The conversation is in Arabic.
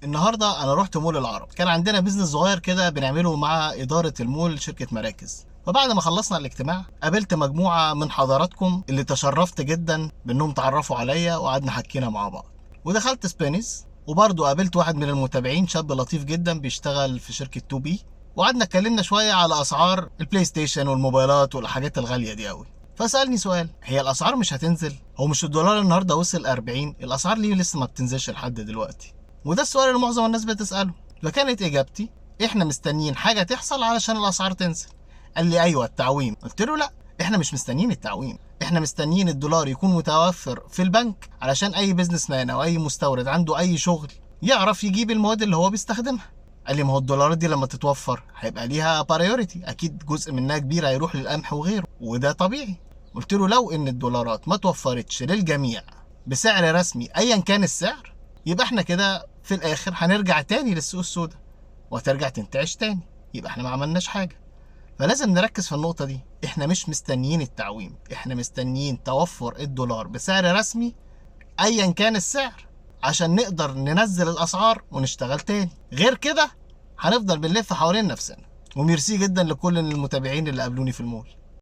النهارده انا رحت مول العرب، كان عندنا بيزنس صغير كده بنعمله مع اداره المول شركه مراكز. فبعد ما خلصنا الاجتماع قابلت مجموعه من حضراتكم اللي تشرفت جدا بانهم تعرفوا عليا وقعدنا حكينا مع بعض. ودخلت سبانيز، وبرضه قابلت واحد من المتابعين شاب لطيف جدا بيشتغل في شركه 2 بي، وقعدنا اتكلمنا شويه على اسعار البلاي ستيشن والموبايلات والحاجات الغاليه دي قوي. فسالني سؤال: هي الاسعار مش هتنزل؟ هو مش الدولار النهارده وصل 40؟ الاسعار ليه لسه ما بتنزلش لحد دلوقتي؟ وده السؤال اللي معظم الناس بتسأله. فكانت إجابتي: إحنا مستنيين حاجة تحصل علشان الأسعار تنزل. قال لي: أيوة التعويم. قلت له: لا، إحنا مش مستنيين التعويم، إحنا مستنيين الدولار يكون متوفر في البنك علشان أي بيزنس مان أو أي مستورد عنده أي شغل يعرف يجيب المواد اللي هو بيستخدمها. قال لي: ما هو الدولارات دي لما تتوفر هيبقى ليها بارايورتي، أكيد جزء منها كبير هيروح للقمح وغيره، وده طبيعي. قلت له: لو إن الدولارات ما توفرتش للجميع بسعر رسمي أيا كان السعر، يبقى احنا كده في الاخر هنرجع تاني للسوق السوداء وهترجع تنتعش تاني، يبقى احنا ما عملناش حاجه. فلازم نركز في النقطه دي، احنا مش مستنيين التعويم، احنا مستنيين توفر الدولار بسعر رسمي ايا كان السعر عشان نقدر ننزل الاسعار ونشتغل تاني. غير كده هنفضل بنلف حوالين نفسنا. وميرسي جدا لكل المتابعين اللي قابلوني في المول.